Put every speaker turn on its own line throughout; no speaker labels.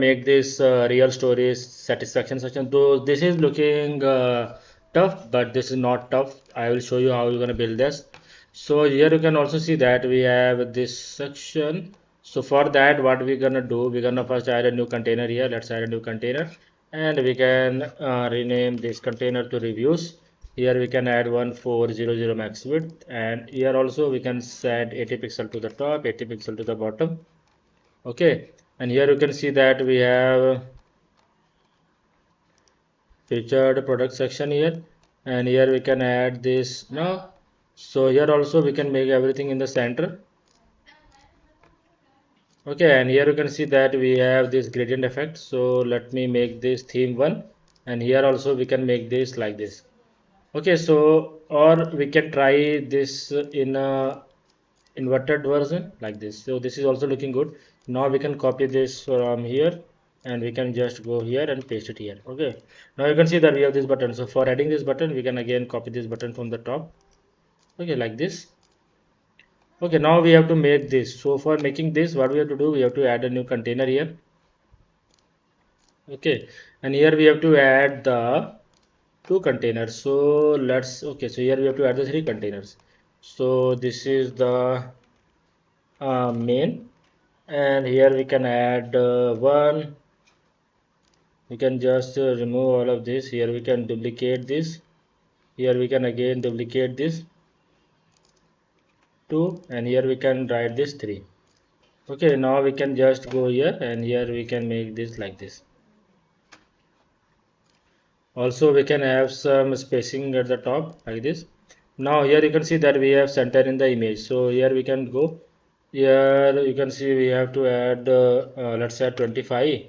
make this real stories satisfaction section. Though this is looking tough, but this is not tough. I will show you how you're gonna build this. So here you can also see that we have this section. So for that, what we're gonna do, we're gonna first add a new container here. Let's add a new container, and we can rename this container to reviews. Here we can add 1400 max width, and here also we can set 80 pixel to the top, 80 pixel to the bottom. Okay, and here you can see that we have featured product section here, and here we can add this now. So here also we can make everything in the center. Okay, and here you can see that we have this gradient effect. So let me make this theme one, and here also we can make this like this. Okay, so or we can try this in a inverted version like this. So this is also looking good. Now we can copy this from here, and we can just go here and paste it here. Okay, now you can see that we have this button. So for adding this button, we can again copy this button from the top. Okay, like this. Okay, now we have to make this. So for making this, what we have to do, we have to add a new container here. Okay, and here we have to add the two containers. So let's, okay, so here we have to add the three containers. So this is the main, and here we can add one. We can just remove all of this. Here we can duplicate this. Here we can again duplicate this 2, and here we can write this 3. Okay, now we can just go here, and here we can make this like this. Also we can have some spacing at the top like this. Now here you can see that we have center in the image. So here we can go. Here you can see we have to add let's add 25,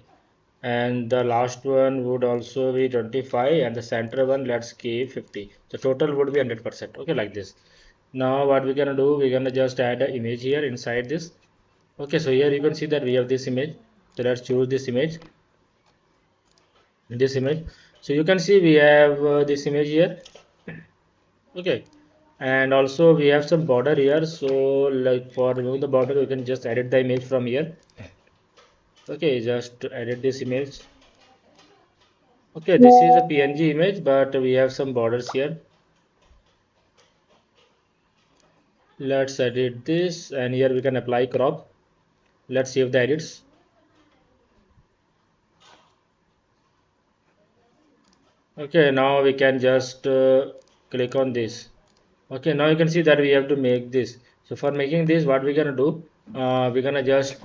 and the last one would also be 25, and the center one let's keep 50. The total would be 100%. Okay, like this. Now what we're gonna do, we're gonna just add an image here inside this. Okay, so here you can see that we have this image. So let's choose this image. So you can see we have this image here. Okay, and also we have some border here. So like for removing the border, we can just edit the image from here. Okay, just edit this image. Okay, this is a PNG image, but we have some borders here. Let's edit this, and here we can apply crop. Let's save the edits. Okay, now we can just click on this. Okay, now you can see that we have to make this. So for making this, what we're gonna do, we're gonna just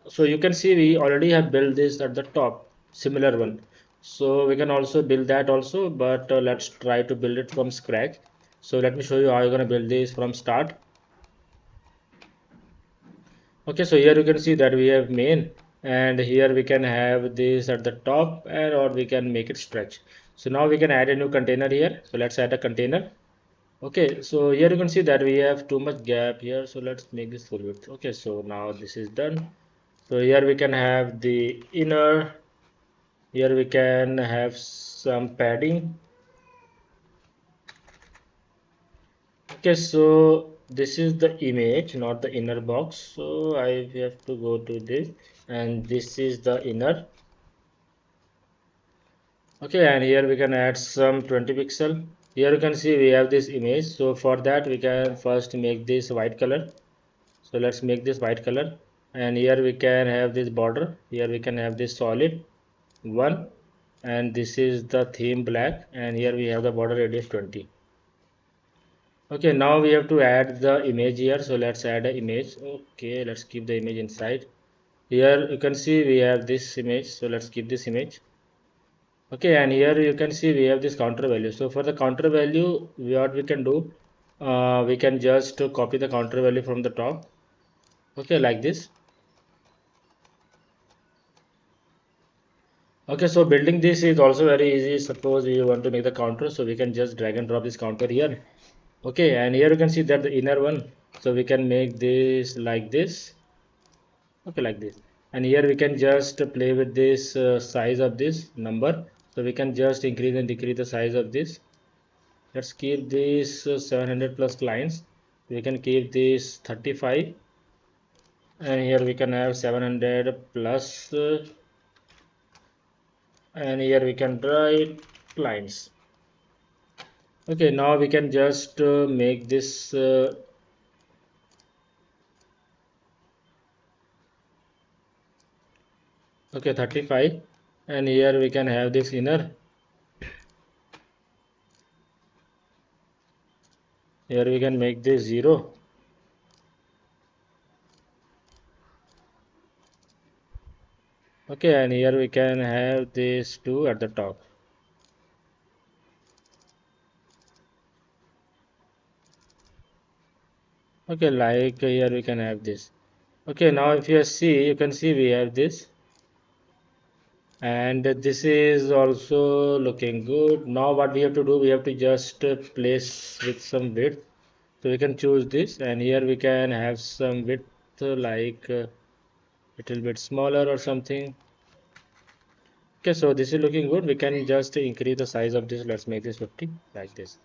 so you can see we already have built this at the top, similar one. So we can also build that also, but let's try to build it from scratch. So let me show you how you're gonna build this from start. Okay, so here you can see that we have main, and here we can have this at the top, and or we can make it stretch. So now we can add a new container here. So let's add a container. Okay, so here you can see that we have too much gap here. So let's make this full width. Okay, so now this is done. So here we can have the inner. Here we can have some padding. Okay, so this is the image, not the inner box. So I have to go to this, and this is the inner. Okay, and here we can add some 20 pixel. Here you can see we have this image. So for that we can first make this white color. So let's make this white color, and here we can have this border. Here we can have this solid 1, and this is the theme black, and here we have the border radius 20. Okay, now we have to add the image here. So let's add an image. Okay, let's keep the image inside. Here you can see we have this image. So let's keep this image. Okay, and here you can see we have this counter value. So for the counter value, what we can do, we can just copy the counter value from the top. Okay, like this. Okay, so building this is also very easy. Suppose we want to make the counter, so we can just drag and drop this counter here. Okay, and here you can see that the inner one, so we can make this like this. Okay, like this. And here we can just play with this size of this number. So we can just increase and decrease the size of this. Let's keep this 700 plus lines. We can keep this 35, and here we can have 700 plus and here we can write clients. Okay, now we can just make this okay 35, and here we can have this inner. Here we can make this 0. Okay, and here we can have this 2 at the top. Okay, like here we can have this. Okay, now if you see, you can see we have this, and this is also looking good. Now what we have to do, we have to just place with some width. So we can choose this, and here we can have some width like little bit smaller or something. Okay, so this is looking good. We can just increase the size of this. Let's make this 50 like this.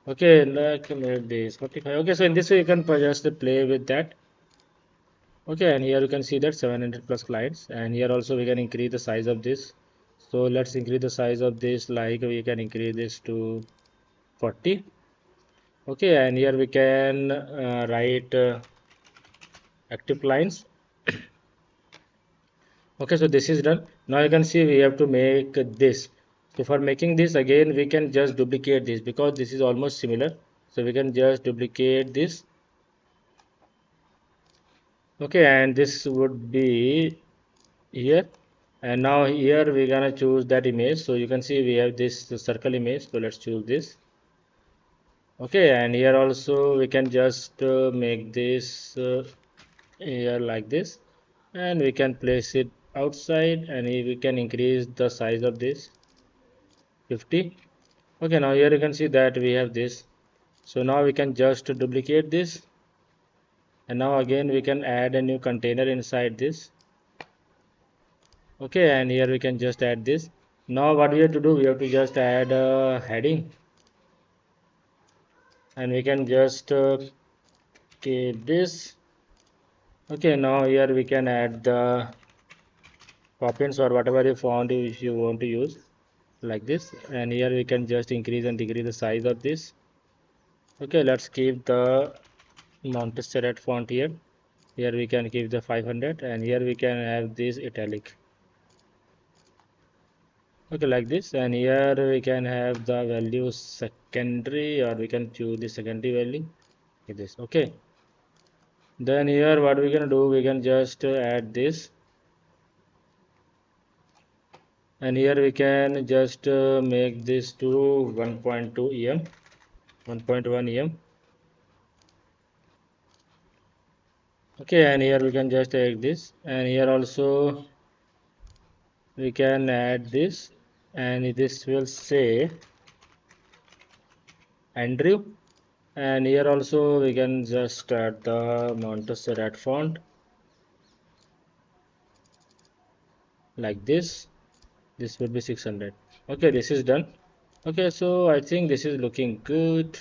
Okay, let's make this 45. Okay, so in this way you can just play with that. Okay, and here you can see that 700 plus clients, and here also we can increase the size of this. So let's increase the size of this, like we can increase this to 40. Okay, and here we can write active clients. Okay, so this is done. Now you can see we have to make this. So for making this, again we can just duplicate this because this is almost similar. So we can just duplicate this. Okay, and this would be here, and now here we're gonna choose that image. So you can see we have this circle image, so let's choose this. Okay, and here also we can just make this here like this, and we can place it outside, and we can increase the size of this 50. Okay, now here you can see that we have this. So now we can just duplicate this, and now again we can add a new container inside this. Okay, and here we can just add this. Now what we have to do, we have to just add a heading, and we can just keep this. Okay, now here we can add the pop-ins or whatever you font if you want to use like this, and here we can just increase and decrease the size of this. Okay, let's keep the Montserrat font here. Here we can keep the 500, and here we can have this italic. Okay, like this, and here we can have the value secondary, or we can choose the secondary value like this. Okay, then here what we can do, we can just add this, and here we can just make this to 1.2 em, 1.1 em. Okay, and here we can just take this, and here also we can add this, and this will say Andrew. And here also we can just add the Montserrat font like this. This would be 600. Okay, this is done. Okay, so I think this is looking good.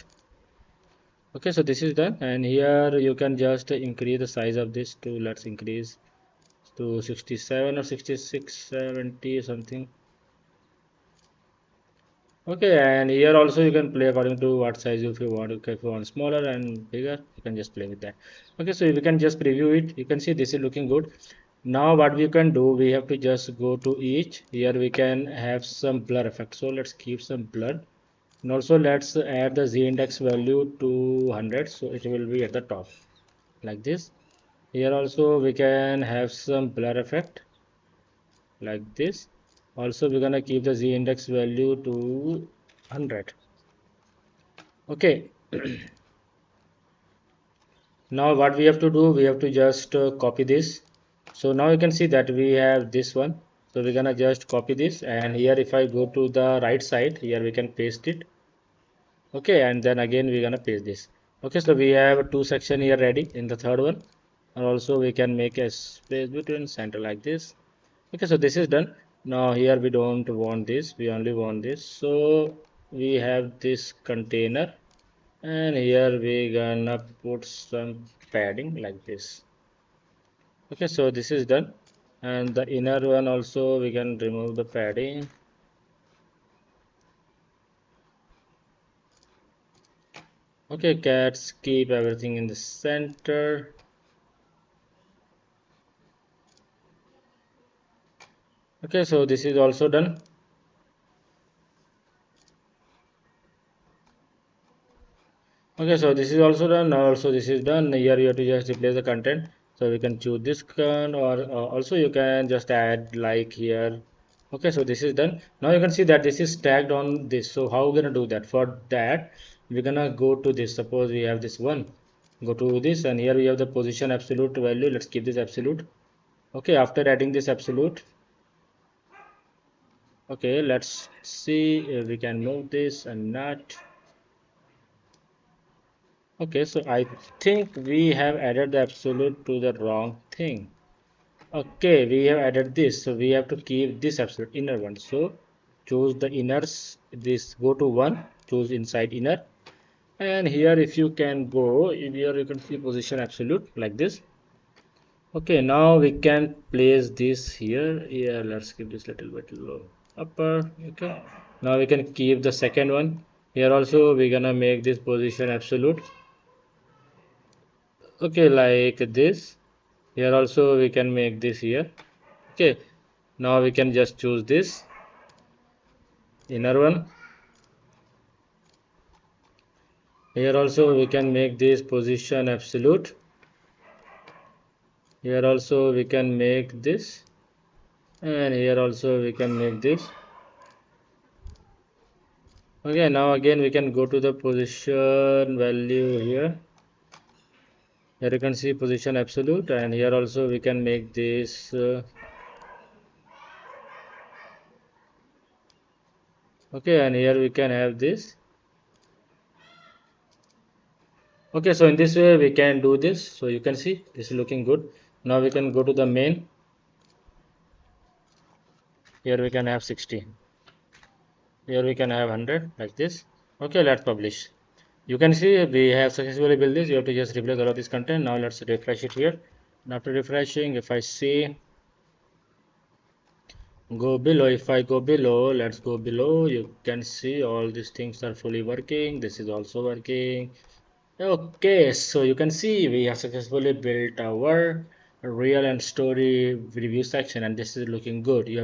Okay, so this is done, and here you can just increase the size of this to, let's increase to 67 or 66, 70 something. Okay, and here also you can play according to what size if you want. Okay, if you want smaller and bigger, you can just play with that. Okay, so we can just preview it. You can see this is looking good. Now what we can do, we have to just go to each. Here we can have some blur effect. So let's keep some blur. And also let's add the z-index value to 100. So it will be at the top like this. Here also we can have some blur effect like this. Also we're gonna keep the z-index value to 100. Okay. Now what we have to do, we have to just copy this. So now you can see that we have this one. So we're gonna just copy this, and here if I go to the right side, here we can paste it. Okay, and then again we're gonna paste this. Okay, so we have two section here ready in the third one, and also we can make a space between center like this. Okay, so this is done. Now here we don't want this, we only want this. So we have this container, and here we gonna put some padding like this. Okay, so this is done, and the inner one also we can remove the padding Okay, cats, keep everything in the center. Okay, so this is also done. Okay, so this is also done. Now also this is done. Here you have to just replace the content. So we can choose this one, or also you can just add like here. Okay, so this is done. Now you can see that this is tagged on this. So how we're gonna do that? For that, we're gonna go to this. Suppose we have this one. Go to this, and here we have the position absolute value. Let's keep this absolute. Okay, after adding this absolute, okay, let's see if we can move this and not. Okay, so I think we have added the absolute to the wrong thing. Okay, we have added this, so we have to keep this absolute inner one. So choose the inners, this go to one, choose inside inner, and here if you can go, in here you can see position absolute like this. Okay, now we can place this here. Yeah, let's keep this little bit low upper. Okay, now we can keep the second one. Here also we're gonna make this position absolute. Okay, like this. Here also we can make this here. Okay, now we can just choose this inner one. Here also we can make this position absolute. Here also we can make this, and here also we can make this. Okay, now again we can go to the position value here. Here you can see position absolute, and here also we can make this. Okay, and here we can have this. Okay, so in this way we can do this. So you can see this is looking good. Now we can go to the main. Here we can have 60. Here we can have 100 like this. Okay, let's publish. You can see we have successfully built this. You have to just replace all of this content. Now let's refresh it here. And after refreshing, if I see go below, if I go below, let's go below. You can see all these things are fully working. This is also working. Okay, so you can see we have successfully built our real and story review section, and this is looking good. You have